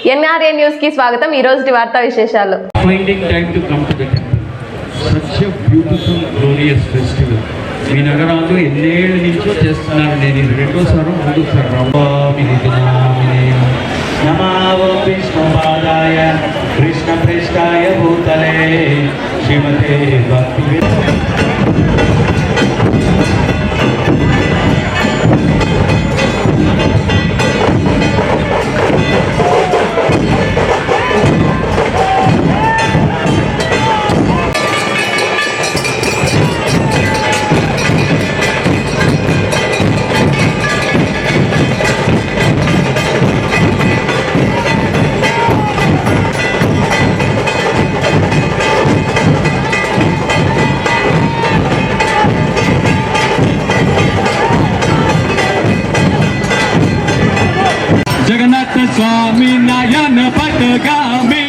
NRA news కి స్వాగతం. ఈ రోజు వార్తా విశేషాలు. Finding time to come to the temple. Such a beautiful, glorious festival. మీ నగరాల్లో ఎన్నేళ్ళ నుంచో చేస్తున్నారు. నేను రెండోసారి ముందుసారి నమావో విష్ణుపాదాయ కృష్ణ ప్రేష్టాయ భూతలే శ్రీమతే భక్తి. जगन्नाथ स्वामी नयन पटगामी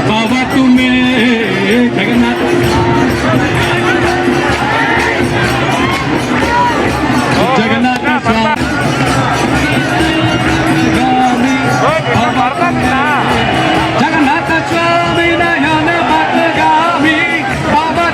बाबा तुम्हें जगन्नाथ जगन्नाथ स्वामी जगन्नाथ स्वामी नयन पटगामी बाबा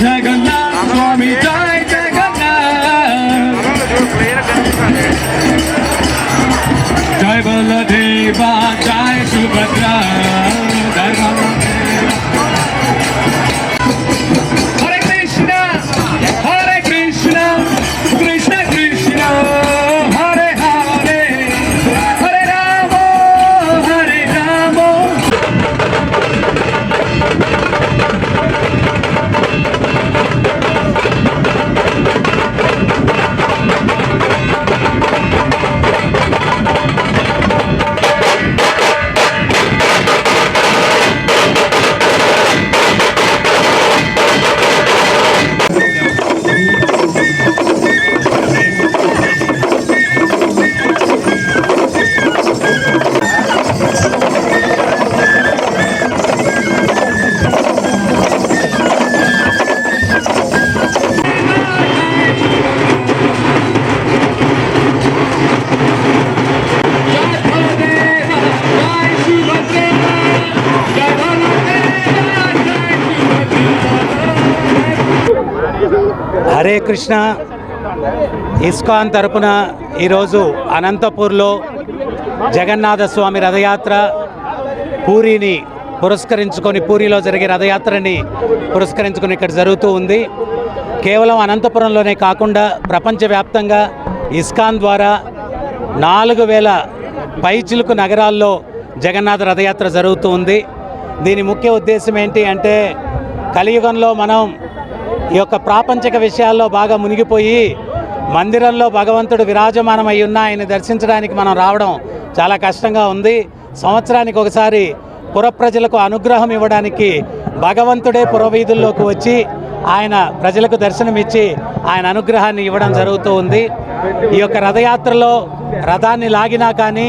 जगन्नाथ स्वामी जय जगन्नाथ जय बलदेवा जय सुभद्रा जय हरे कृष्ण कृष्ण कृष्ण हरे हरे हरे राम హరే కృష్ణ. ఇస్కాన్ తరపున ఈరోజు అనంతపూర్లో జగన్నాథ స్వామి రథయాత్ర పూరిని పురస్కరించుకొని, పూరిలో జరిగే రథయాత్రని పురస్కరించుకొని ఇక్కడ జరుగుతూ ఉంది. కేవలం అనంతపురంలోనే కాకుండా ప్రపంచవ్యాప్తంగా ఇస్కాన్ ద్వారా 4000 పైచిలుకు నగరాల్లో జగన్నాథ రథయాత్ర జరుగుతూ ఉంది. దీని ముఖ్య ఉద్దేశం ఏంటి అంటే, కలియుగంలో మనం ఈ యొక్క ప్రాపంచిక విషయాల్లో బాగా మునిగిపోయి మందిరంలో భగవంతుడు విరాజమానమై ఉన్న ఆయన దర్శించడానికి మనం రావడం చాలా కష్టంగా ఉంది. సంవత్సరానికి ఒకసారి పుర ప్రజలకు అనుగ్రహం ఇవ్వడానికి భగవంతుడే పురవీధుల్లోకి వచ్చి ఆయన ప్రజలకు దర్శనమిచ్చి ఆయన అనుగ్రహాన్ని ఇవ్వడం జరుగుతూ ఉంది. ఈ యొక్క రథయాత్రలో రథాన్ని లాగినా కానీ,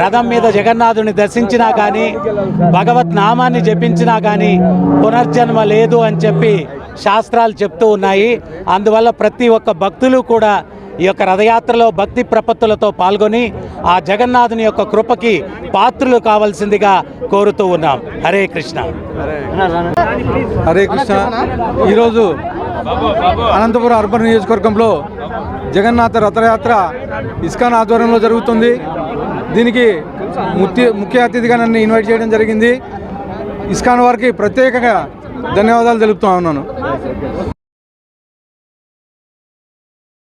రథం మీద జగన్నాథుని దర్శించినా కానీ, భగవత్ నామాన్ని జపించినా కానీ పునర్జన్మ లేదు అని చెప్పి శాస్త్రాలు చెప్తూ ఉన్నాయి. అందువల్ల ప్రతి ఒక్క భక్తులు కూడా ఈ యొక్క రథయాత్రలో భక్తి ప్రపత్తులతో పాల్గొని ఆ జగన్నాథుని యొక్క కృపకి పాత్రులు కావాల్సిందిగా కోరుతూ ఉన్నాం. హరే కృష్ణ. హరే కృష్ణ. ఈరోజు అనంతపురం అర్బన్ నియోజకవర్గంలో జగన్నాథ రథయాత్ర ఇస్కాన్ ఆధ్వర్యంలో జరుగుతుంది. దీనికి ముఖ్య అతిథిగా నన్ను ఇన్వైట్ చేయడం జరిగింది. ఇస్కాన్ వారికి ప్రత్యేకంగా ధన్యవాదాలు తెలుపుతూ ఉన్నాను.